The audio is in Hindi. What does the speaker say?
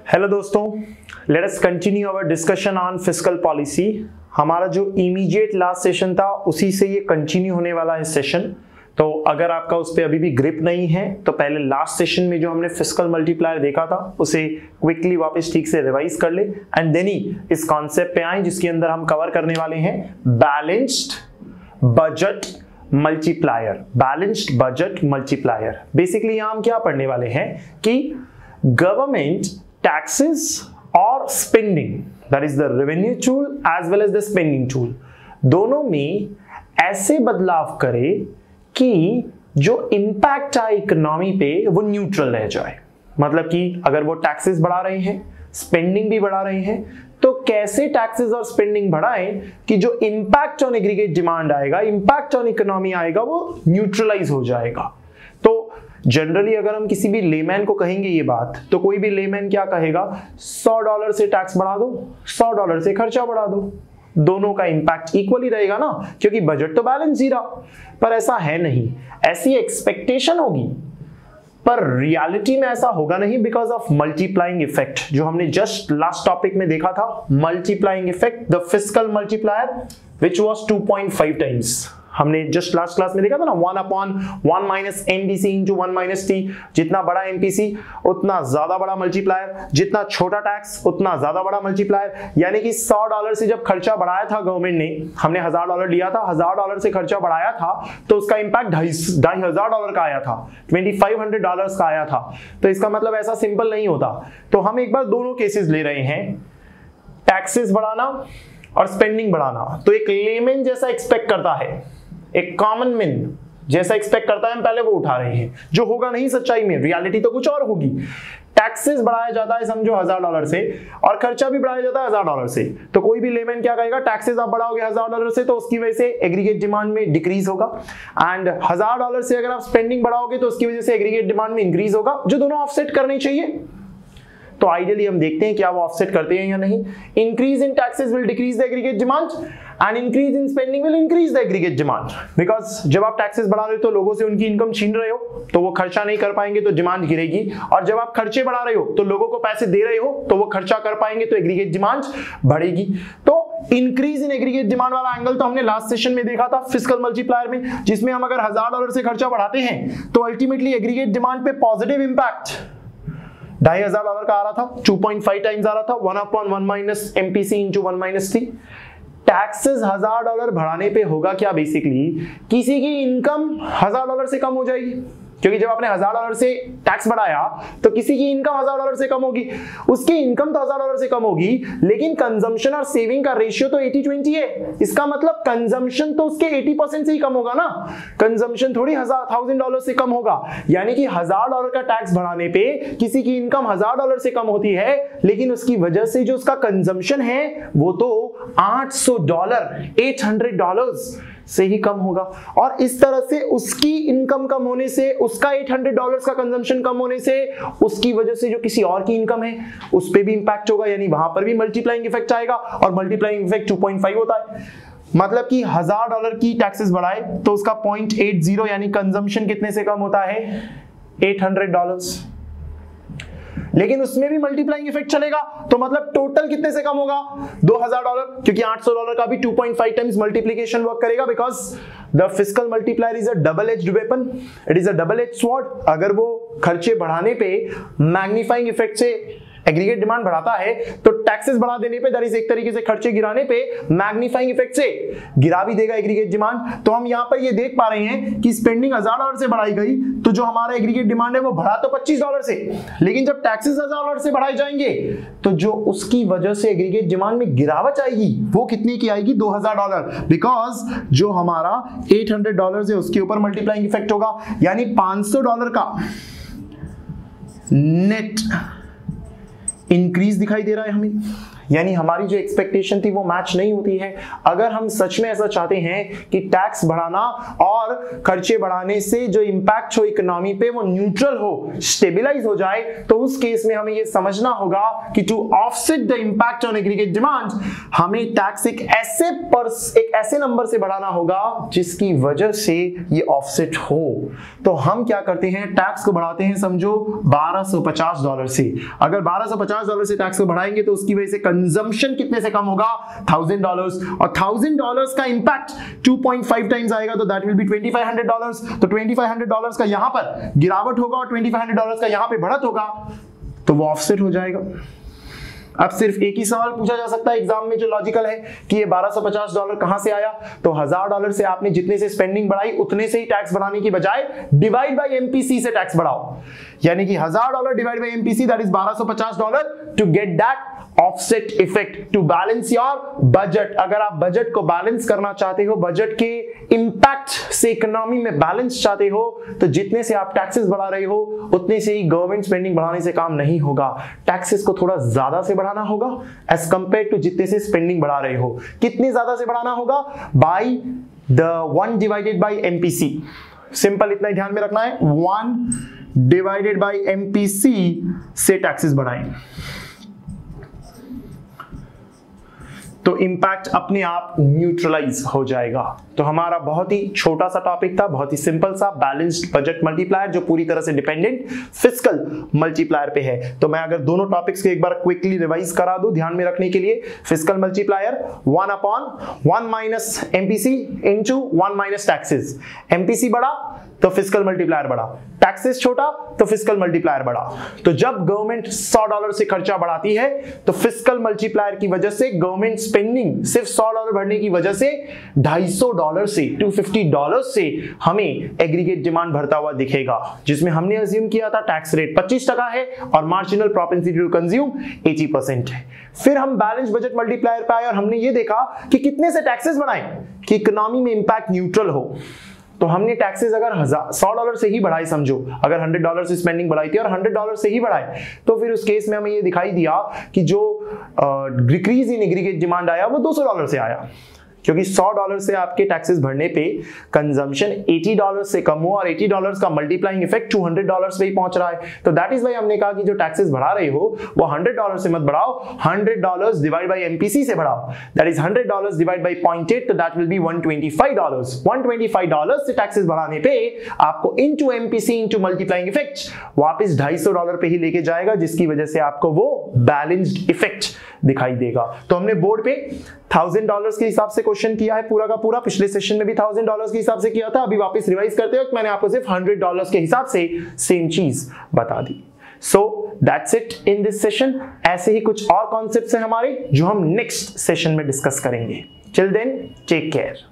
हेलो दोस्तों, let us continue our discussion on fiscal policy. हमारा जो इमीडिएट लास्ट सेशन था उसी से ये कंटिन्यू होने वाला है सेशन। तो अगर आपका उस पर अभी भी ग्रिप नहीं है तो पहले लास्ट सेशन में जो हमने फिस्कल मल्टीप्लायर देखा था उसे क्विकली वापस ठीक से रिवाइज कर ले एंड देन ही इस कॉन्सेप्ट पे आए जिसके अंदर हम कवर करने वाले हैं balanced budget multiplier. Balanced budget multiplier basically यहां हम क्या पढ़ने वाले हैं कि गवर्नमेंट taxes और spending, that is the revenue tool as well as the spending tool, दोनों में ऐसे बदलाव करे कि जो इम्पैक्ट आए इकोनॉमी पे वो न्यूट्रल रह जाए। मतलब कि अगर वो टैक्सेस बढ़ा रहे हैं, स्पेंडिंग भी बढ़ा रहे हैं, तो कैसे टैक्सेस और स्पेंडिंग बढ़ाएं कि जो इम्पैक्ट ऑन एग्रीगेट डिमांड आएगा, इम्पैक्ट ऑन इकोनॉमी आएगा, वो न्यूट्रलाइज हो जाएगा। तो जनरली अगर हम किसी भी लेमैन को कहेंगे ये बात, तो कोई भी लेमैन क्या कहेगा, $100 से टैक्स बढ़ा दो, $100 से खर्चा बढ़ा दो, दोनों का इंपैक्ट इक्वली रहेगा ना, क्योंकि बजट तो बैलेंस ही रहा। पर ऐसा है नहीं, ऐसी एक्सपेक्टेशन होगी पर रियलिटी में ऐसा होगा नहीं बिकॉज ऑफ मल्टीप्लाइंग इफेक्ट जो हमने जस्ट लास्ट टॉपिक में देखा था। Multiplying effect, the fiscal multiplier which was 2.5 times, हमने जस्ट लास्ट क्लास में देखा था ना, 1/1 minus MPC into 1 minus T. जितना बड़ा एमपीसी उतना ज्यादा बड़ा मल्टीप्लायर, जितना छोटा टैक्स उतना ज्यादा बड़ा मल्टीप्लायर। यानी कि $100 से जब खर्चा बढ़ाया था गवर्नमेंट ने, हमने $1000 लिया था, $1000 से खर्चा बढ़ाया था तो उसका इंपैक्ट $2500 का आया था, $2500 का आया था। तो इसका मतलब ऐसा सिंपल नहीं होता। तो हम एक बार दोनों केसेस ले रहे हैं, टैक्सेस बढ़ाना और स्पेंडिंग बढ़ाना। तो एक लेमैन जैसा एक्सपेक्ट करता है, एक कॉमन मैन जैसा एक्सपेक्ट करता है, हम पहले वो उठा रहे हैं, जो होगा नहीं सच्चाई में, रियलिटी तो कुछ और होगी। टैक्सेस बढ़ाया जाता है समझो $1000 से और खर्चा भी बढ़ाया जाता है $1000 से। तो कोई भी लेमैन क्या कहेगा, टैक्सेस आप बढ़ाओगे $1000 से तो उसकी वजह से एग्रीगेट डिमांड में डिक्रीज होगा, एंड $1000 से अगर आप स्पेंडिंग बढ़ाओगे तो उसकी वजह से एग्रीगेट डिमांड में इंक्रीज होगा, जो दोनों ऑफसेट करने चाहिए। तो आइडियली हम देखते हैं क्या वो ऑफसेट करते हैं या नहीं। Increase in taxes will decrease the aggregate demand and increase in spending will increase the aggregate demand. Because जब आप टैक्सेस बढ़ा रहे हो तो लोगों से उनकी इनकम छीन रहे हो, तो वो खर्चा नहीं कर पाएंगे तो डिमांड गिरेगी, और जब आप खर्चे बढ़ा रहे हो तो लोगों को पैसे दे रहे हो तो वो खर्चा कर पाएंगे तो एग्रीगेट डिमांड बढ़ेगी। तो इंक्रीज इन एग्रीगेट डिमांड वाला एंगल तो हमने लास्ट सेशन में देखा था फिस्कल मल्टीप्लायर में, जिसमें हम अगर $1000 से खर्चा बढ़ाते हैं तो अल्टीमेटली एग्रीगेट डिमांड पे पॉजिटिव इंपैक्ट $2500 का आ रहा था, 2.5 टाइम्स आ रहा था, 1/1 minus MPC into 1 minus T. Taxes $1000 बढ़ाने पे होगा क्या, बेसिकली किसी की इनकम $1000 से कम हो जाएगी, क्योंकि जब आपने $1000 से टैक्स बढ़ाया तो किसी की इनकम $1000 से कम होगी। उसकी इनकम तो $1000 से कम होगी, लेकिन कंजम्पशन और सेविंग का रेशियो तो 80-20 है। इसका मतलब कंजम्पशन तो उसके 80% से ही कम होगा ना, कंजम्पशन थोड़ी $1000 से कम होगा। यानी कि $1000 का टैक्स बढ़ाने पे किसी की इनकम $1000 से कम होती है, लेकिन उसकी वजह से जो उसका कंजम्पशन है वो तो $800 से ही कम होगा। और इस तरह से उसकी इनकम कम होने से, उसका $800 का कंजम्पशन कम होने से, उसकी वजह से जो किसी और की इनकम है उस पे भी इंपैक्ट होगा, यानी वहां पर भी मल्टीप्लाइंग इफेक्ट आएगा, और मल्टीप्लाइंग इफेक्ट 2.5 होता है। मतलब कि $1000 की टैक्सेस बढ़ाए तो उसका 0.80 यानी कंजम्पशन कितने से कम होता है, $800। लेकिन उसमें भी मल्टीप्लाइंग इफेक्ट चलेगा तो मतलब टोटल कितने से कम होगा, $2000, क्योंकि $800 का भी 2.5 टाइम्स मल्टीप्लिकेशन वर्क करेगा, because the fiscal multiplier is a double edged weapon, it is a double edged sword. अगर वो खर्चे बढ़ाने पे मैग्नीफाइंग इफेक्ट से एग्रीगेट डिमांड बढ़ाता है तो टैक्सेस बढ़ा देने पे, दैट इज एक तरीके से खर्चे गिराने पे मैग्नीफाइंग इफेक्ट से गिरा भी देगा एग्रीगेट डिमांड। तो हम यहां पर ये देख पा रहे हैं कि स्पेंडिंग $1000 से बढ़ाई गई तो जो हमारा एग्रीगेट डिमांड है वो बढ़ा तो $25 से, लेकिन जब टैक्सेस $1000 से बढ़ाए जाएंगे तो जो उसकी वजह से एग्रीगेट डिमांड में गिरावट आएगी वो कितने की आएगी, $2000, बिकॉज जो हमारा $800 है उसके ऊपर मल्टीप्लाइंग इफेक्ट होगा, यानी $500 का नेट इंक्रीज दिखाई दे रहा है हमें। यानी हमारी जो एक्सपेक्टेशन थी वो मैच नहीं होती है। अगर हम सच में ऐसा चाहते हैं कि टैक्स बढ़ाना और खर्चे बढ़ाने से जो इंपैक्ट हो इकोनॉमी पे वो न्यूट्रल हो, स्टेबलाइज हो जाए, तो उस केस में हमें ये समझना होगा कि to offset the impact on aggregate demand हमें टैक्स एक ऐसे नंबर से बढ़ाना होगा जिसकी वजह से ये ऑफसेट हो। तो हम क्या करते हैं, टैक्स को बढ़ाते हैं समझो $1250 से। अगर $1250 से टैक्स को बढ़ाएंगे तो उसकी वजह से कंजम्पशन कितने से कम होगा, $1000, और $1000 का इंपैक्ट 2.5 टाइम्स आएगा तो दैट विल बी $2500। तो $2500 का यहां पर गिरावट होगा और $2500 का यहां पे बढ़त होगा, तो वो ऑफसेट हो जाएगा। अब सिर्फ एक ही सवाल पूछा जा सकता है एग्जाम में जो लॉजिकल है कि ये $1250 कहां से आया, तो $1000 से आपने जितने से स्पेंडिंग बढ़ाई उतने से ही टैक्स बढ़ाने की बजाय डिवाइड बाय एमपीसी से टैक्स बढ़ाओ, यानी कि $1000 divide by MPC that is $1250 to get that offset effect to balance your budget. अगर आप बजट को बैलेंस करना चाहते हो, बजट के इंपैक्ट से इकोनॉमी में बैलेंस चाहते हो, तो जितने से आप टैक्सेस बढ़ा रहे हो उतने से ही गवर्नमेंट स्पेंडिंग बढ़ाने से काम नहीं होगा। टैक्सेस को थोड़ा ज्यादा से बढ़ाना होगा एज कंपेयर टू जितने से स्पेंडिंग बढ़ा रहे हो। कितने ज्यादा से बढ़ाना होगा, by the 1 divided by MPC. Simple इतना ही ध्यान में रखना है, 1 डिवाइडेड बाय एमपीसी से टैक्सेस बढ़ाएं तो इंपैक्ट अपने आप न्यूट्रलाइज हो जाएगा। तो हमारा बहुत ही छोटा सा टॉपिक था, बहुत ही सिंपल सा, बैलेंस्ड बजट मल्टीप्लायर जो पूरी तरह से डिपेंडेंट फिस्कल मल्टीप्लायर पे है। तो मैं अगर दोनों टॉपिक्स को एक बार क्विकली रिवाइज करा दूं ध्यान में रखने के लिए, fiscal multiplier 1/1 minus MPC into 1 minus taxes. MPC बढ़ा तो फिस्कल मल्टीप्लायर बढ़ा, टैक्सेस छोटा तो फिस्कल मल्टीप्लायर बढ़ा। तो जब गवर्नमेंट $100 से खर्चा बढ़ाती है तो फिस्कल मल्टीप्लायर की वजह से गवर्नमेंट स्पेंडिंग सिर्फ $100 बढ़ने की वजह से $250 से $250 से हमें एग्रीगेट डिमांड बढ़ता हुआ दिखेगा, जिसमें हमने अज्यूम किया था टैक्स रेट 25% है और मार्जिनल प्रोपेंसिटी टू कंज्यूम 80% है। फिर हम बैलेंस बजट मल्टीप्लायर पे आए और हमने ये देखा कि कितने से टैक्सेस बढ़ाएं कि इकोनॉमी में इंपैक्ट न्यूट्रल हो। तो हमने टैक्सेस अगर $100 से ही बढ़ाई, समझो अगर $100 से स्पेंडिंग बढ़ाई थी और $100 से ही बढ़ाए, तो फिर उस केस में हमें ये दिखाई दिया कि जो डिक्रीज इन एग्रीगेट डिमांड आया वो $200 से आया, क्योंकि $100 से आपके टैक्सेस भरने पे कंजम्पशन $80 से कम हुआ और $80 का मल्टीप्लाइंग इफेक्ट $200 पे ही पहुंच रहा है। तो दैट इज वाई हमने कहा कि जो टैक्सेस बढ़ा रहे हो वो $100 से मत बढ़ाओ, $100 डिवाइड बाय एमपीसी से बढ़ाओ, दैट इज $100 डिवाइड बाय 0.8 तो दैट विल बी $125। $125 से टैक्सेस बढ़ाने पे आपको into MPC into multiplying effect वापस $250 पे ही लेके जाएगा, जिसकी वजह से आपको वो बैलेंस्ड इफेक्ट दिखाई देगा। तो हमने बोर्ड पे $1000 के हिसाब से क्वेश्चन किया है पूरा का पूरा, पिछले सेशन में भी $1000 के हिसाब से किया था, अभी वापस रिवाइज करते वक्त मैंने आपको सिर्फ $100 के हिसाब से सेम चीज बता दी। So that's it in this session. ऐसे ही कुछ और कॉन्सेप्ट्स हैं हमारे जो हम नेक्स्ट सेशन में डिस्कस करेंगे। Till then take care.